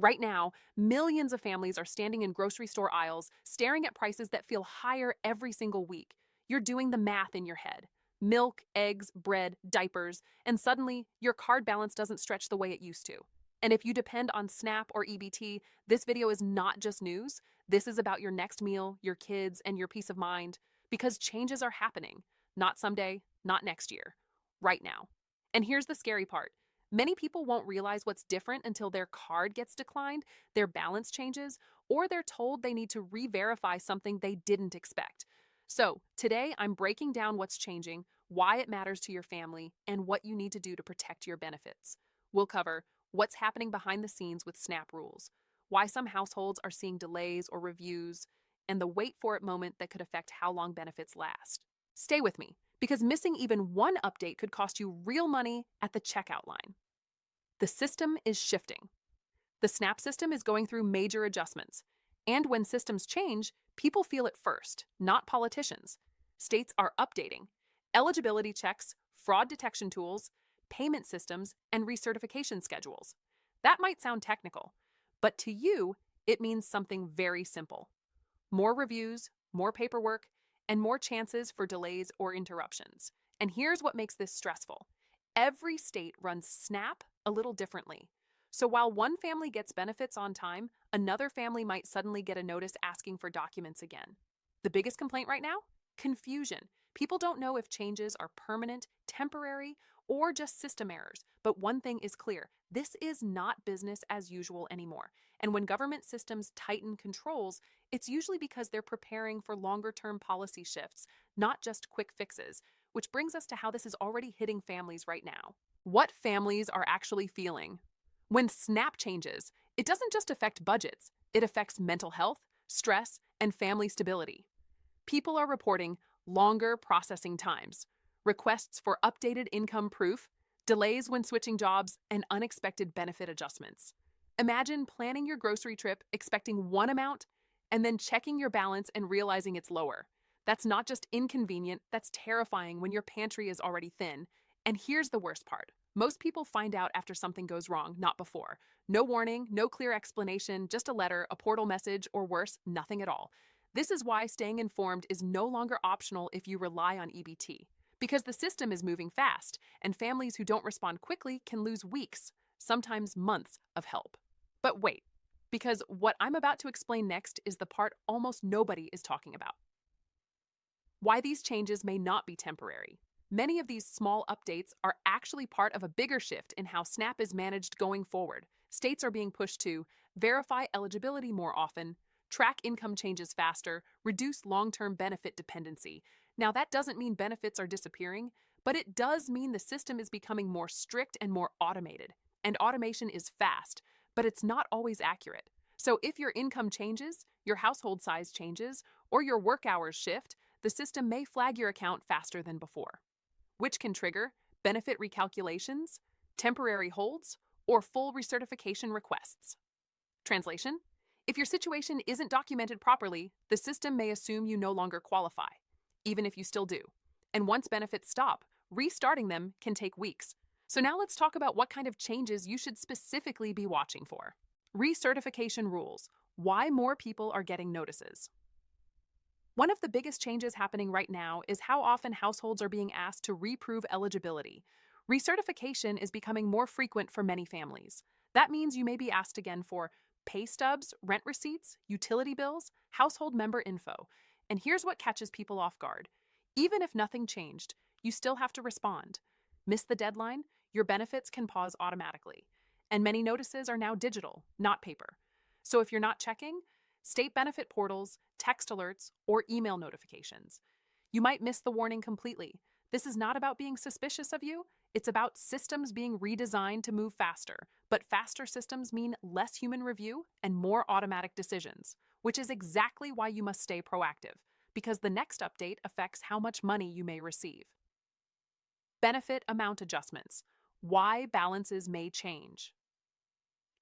Right now, millions of families are standing in grocery store aisles, staring at prices that feel higher every single week. You're doing the math in your head. Milk, eggs, bread, diapers, and suddenly your card balance doesn't stretch the way it used to. And if you depend on SNAP or EBT, this video is not just news. This is about your next meal, your kids, and your peace of mind. Because changes are happening. Not someday, not next year. Right now. And here's the scary part. Many people won't realize what's different until their card gets declined, their balance changes, or they're told they need to re-verify something they didn't expect. So, today I'm breaking down what's changing, why it matters to your family, and what you need to do to protect your benefits. We'll cover what's happening behind the scenes with SNAP rules, why some households are seeing delays or reviews, and the wait for it moment that could affect how long benefits last. Stay with me, because missing even one update could cost you real money at the checkout line. The system is shifting. The SNAP system is going through major adjustments. And when systems change, people feel it first, not politicians. States are updating eligibility checks, fraud detection tools, payment systems, and recertification schedules. That might sound technical, but to you, it means something very simple. More reviews, more paperwork, and more chances for delays or interruptions. And here's what makes this stressful. Every state runs SNAP a little differently. So while one family gets benefits on time, another family might suddenly get a notice asking for documents again. The biggest complaint right now? Confusion. People don't know if changes are permanent, temporary, or just system errors. But one thing is clear, this is not business as usual anymore. And when government systems tighten controls, it's usually because they're preparing for longer-term policy shifts, not just quick fixes. Which brings us to how this is already hitting families right now. What families are actually feeling. When SNAP changes, it doesn't just affect budgets, it affects mental health, stress, and family stability. People are reporting longer processing times, requests for updated income proof, delays when switching jobs, and unexpected benefit adjustments. Imagine planning your grocery trip expecting one amount and then checking your balance and realizing it's lower. That's not just inconvenient, that's terrifying when your pantry is already thin. And here's the worst part. Most people find out after something goes wrong, not before. No warning, no clear explanation, just a letter, a portal message, or worse, nothing at all. This is why staying informed is no longer optional if you rely on EBT. Because the system is moving fast, and families who don't respond quickly can lose weeks, sometimes months, of help. But wait, because what I'm about to explain next is the part almost nobody is talking about. Why these changes may not be temporary. Many of these small updates are actually part of a bigger shift in how SNAP is managed going forward. States are being pushed to verify eligibility more often, track income changes faster, reduce long-term benefit dependency. Now, that doesn't mean benefits are disappearing, but it does mean the system is becoming more strict and more automated. And automation is fast, but it's not always accurate. So if your income changes, your household size changes, or your work hours shift, the system may flag your account faster than before, which can trigger benefit recalculations, temporary holds, or full recertification requests. Translation: if your situation isn't documented properly, the system may assume you no longer qualify, even if you still do. And once benefits stop, restarting them can take weeks. So now let's talk about what kind of changes you should specifically be watching for. Recertification rules: why more people are getting notices. One of the biggest changes happening right now is how often households are being asked to reprove eligibility. Recertification is becoming more frequent for many families. That means you may be asked again for pay stubs, rent receipts, utility bills, household member info. And here's what catches people off guard. Even if nothing changed, you still have to respond. Miss the deadline, your benefits can pause automatically. And many notices are now digital, not paper. So if you're not checking, state benefit portals, text alerts, or email notifications. You might miss the warning completely. This is not about being suspicious of you. It's about systems being redesigned to move faster. But faster systems mean less human review and more automatic decisions, which is exactly why you must stay proactive, because the next update affects how much money you may receive. Benefit amount adjustments: why balances may change.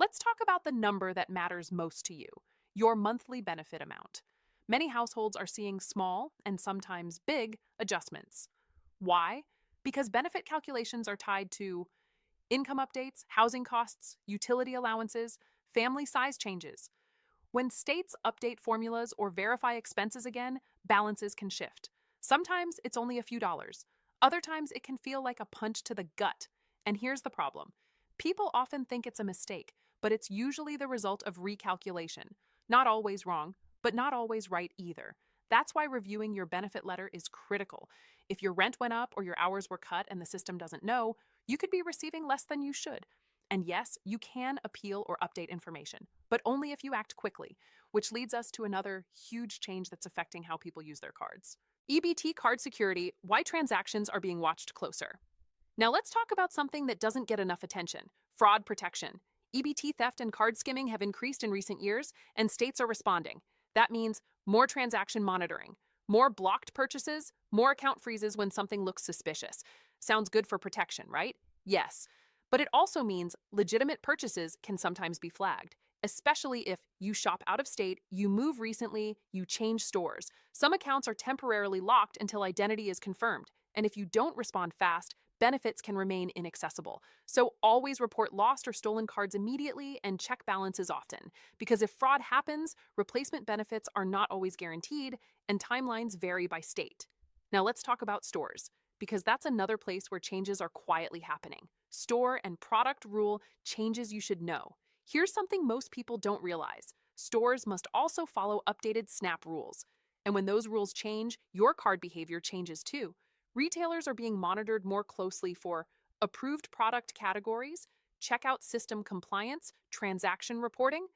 Let's talk about the number that matters most to you: your monthly benefit amount. Many households are seeing small, and sometimes big, adjustments. Why? Because benefit calculations are tied to income updates, housing costs, utility allowances, Family size changes. When states update formulas or verify expenses again, balances can shift. Sometimes it's only a few dollars. Other times it can feel like a punch to the gut. And here's the problem. People often think it's a mistake, but it's usually the result of recalculation. Not always wrong, but not always right either. That's why reviewing your benefit letter is critical. If your rent went up or your hours were cut and the system doesn't know, you could be receiving less than you should. And yes, you can appeal or update information, but only if you act quickly, which leads us to another huge change that's affecting how people use their cards. EBT card security, why transactions are being watched closer. Now let's talk about something that doesn't get enough attention: fraud protection. EBT theft and card skimming have increased in recent years, and states are responding. That means more transaction monitoring, more blocked purchases, more account freezes when something looks suspicious. Sounds good for protection, right? Yes. But it also means legitimate purchases can sometimes be flagged, especially if you shop out of state, you move recently, you change stores. Some accounts are temporarily locked until identity is confirmed, and if you don't respond fast, benefits can remain inaccessible. So always report lost or stolen cards immediately and check balances often, because if fraud happens, replacement benefits are not always guaranteed, and timelines vary by state. Now let's talk about stores, because that's another place where changes are quietly happening. Store and product rule changes you should know. Here's something most people don't realize. Stores must also follow updated SNAP rules. And when those rules change, your card behavior changes too. Retailers are being monitored more closely for approved product categories, checkout system compliance, transaction reporting.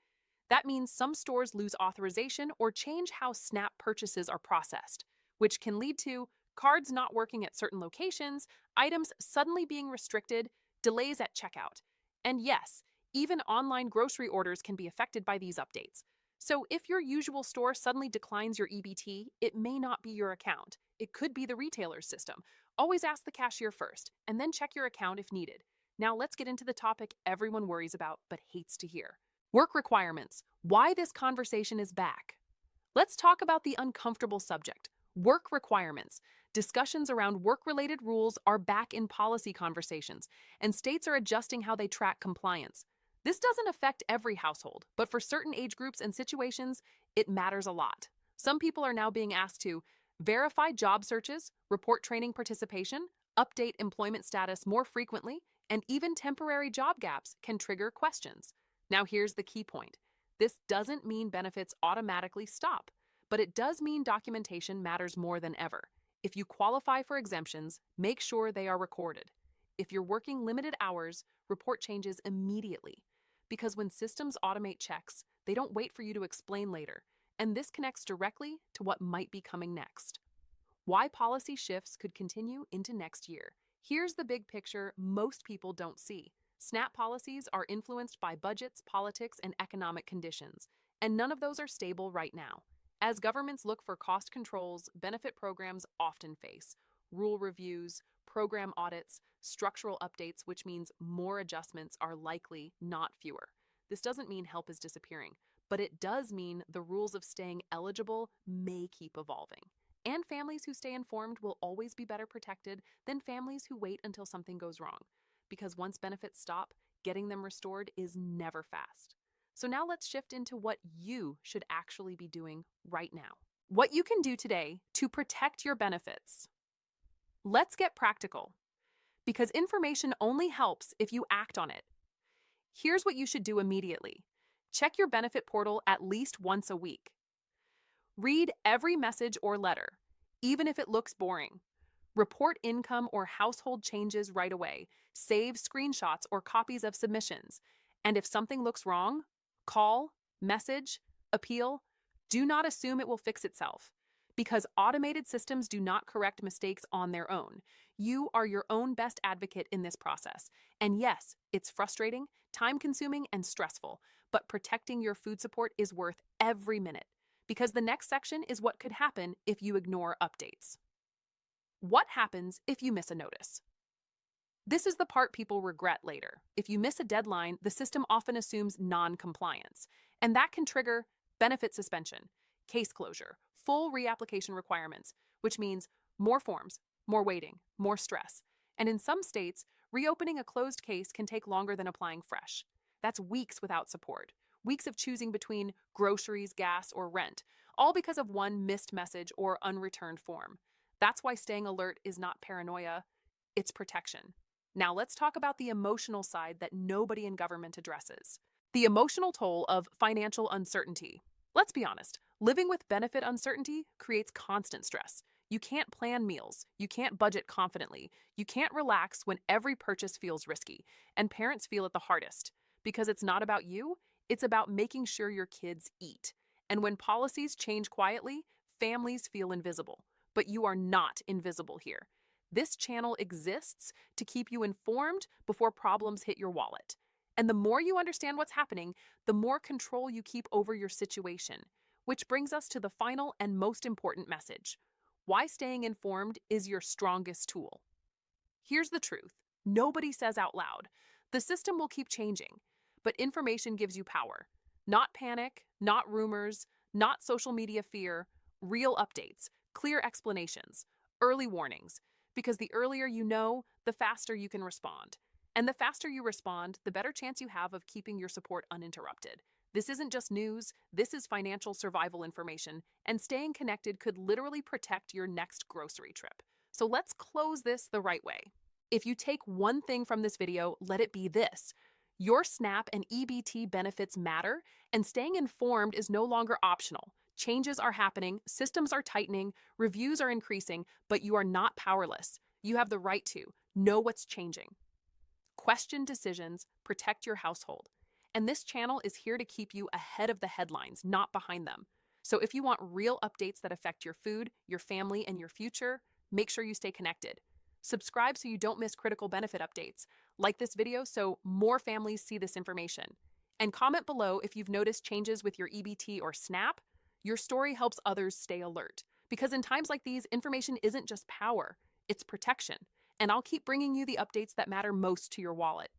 That means some stores lose authorization or change how SNAP purchases are processed, which can lead to cards not working at certain locations, items suddenly being restricted, delays at checkout. And yes, even online grocery orders can be affected by these updates. So if your usual store suddenly declines your EBT, it may not be your account. It could be the retailer's system. Always ask the cashier first, and then check your account if needed. Now let's get into the topic everyone worries about but hates to hear. Work requirements. Why this conversation is back. Let's talk about the uncomfortable subject: work requirements. Discussions around work-related rules are back in policy conversations, and states are adjusting how they track compliance. This doesn't affect every household, but for certain age groups and situations, it matters a lot. Some people are now being asked to verify job searches, report training participation, update employment status more frequently, and even temporary job gaps can trigger questions. Now here's the key point. This doesn't mean benefits automatically stop, but it does mean documentation matters more than ever. If you qualify for exemptions, make sure they are recorded. If you're working limited hours, report changes immediately. Because when systems automate checks, they don't wait for you to explain later, and this connects directly to what might be coming next. Why policy shifts could continue into next year. Here's the big picture most people don't see. SNAP policies are influenced by budgets, politics, and economic conditions, and none of those are stable right now. As governments look for cost controls, benefit programs often face rule reviews, program audits, structural updates, which means more adjustments are likely, not fewer. This doesn't mean help is disappearing, but it does mean the rules of staying eligible may keep evolving. And families who stay informed will always be better protected than families who wait until something goes wrong. Because once benefits stop, getting them restored is never fast. So now let's shift into what you should actually be doing right now. What you can do today to protect your benefits. Let's get practical, because information only helps if you act on it. Here's what you should do immediately. Check your benefit portal at least once a week. Read every message or letter, even if it looks boring. Report income or household changes right away. Save screenshots or copies of submissions. And if something looks wrong, call, message, appeal. Do not assume it will fix itself, because automated systems do not correct mistakes on their own. You are your own best advocate in this process. And yes, it's frustrating, time-consuming, and stressful, but protecting your food support is worth every minute, because the next section is what could happen if you ignore updates. What happens if you miss a notice? This is the part people regret later. If you miss a deadline, the system often assumes non-compliance, and that can trigger benefit suspension, case closure, full reapplication requirements, which means more forms, more waiting, more stress. And in some states, reopening a closed case can take longer than applying fresh. That's weeks without support. weeks of choosing between groceries, gas, or rent, all because of one missed message or unreturned form. That's why staying alert is not paranoia, it's protection. Now, let's talk about the emotional side that nobody in government addresses. The emotional toll of financial uncertainty. Let's be honest, living with benefit uncertainty creates constant stress. You can't plan meals, you can't budget confidently, you can't relax when every purchase feels risky, and parents feel it the hardest because it's not about you, it's about making sure your kids eat. And when policies change quietly, families feel invisible. But you are not invisible here. This channel exists to keep you informed before problems hit your wallet. And the more you understand what's happening, the more control you keep over your situation. Which brings us to the final and most important message: why staying informed is your strongest tool. Here's the truth: nobody says out loud, the system will keep changing, but information gives you power. Not panic, not rumors, not social media fear, real updates, clear explanations, early warnings. Because the earlier you know, the faster you can respond. And the faster you respond, the better chance you have of keeping your support uninterrupted. This isn't just news, this is financial survival information, and staying connected could literally protect your next grocery trip. So let's close this the right way. If you take one thing from this video, let it be this: your SNAP and EBT benefits matter, and staying informed is no longer optional. Changes are happening, systems are tightening, reviews are increasing, but you are not powerless. You have the right to know what's changing. Question decisions, protect your household. And this channel is here to keep you ahead of the headlines, not behind them. So if you want real updates that affect your food, your family, and your future, make sure you stay connected. Subscribe so you don't miss critical benefit updates. Like this video so more families see this information. And comment below if you've noticed changes with your EBT or SNAP. Your story helps others stay alert. Because in times like these, information isn't just power, it's protection. And I'll keep bringing you the updates that matter most to your wallet.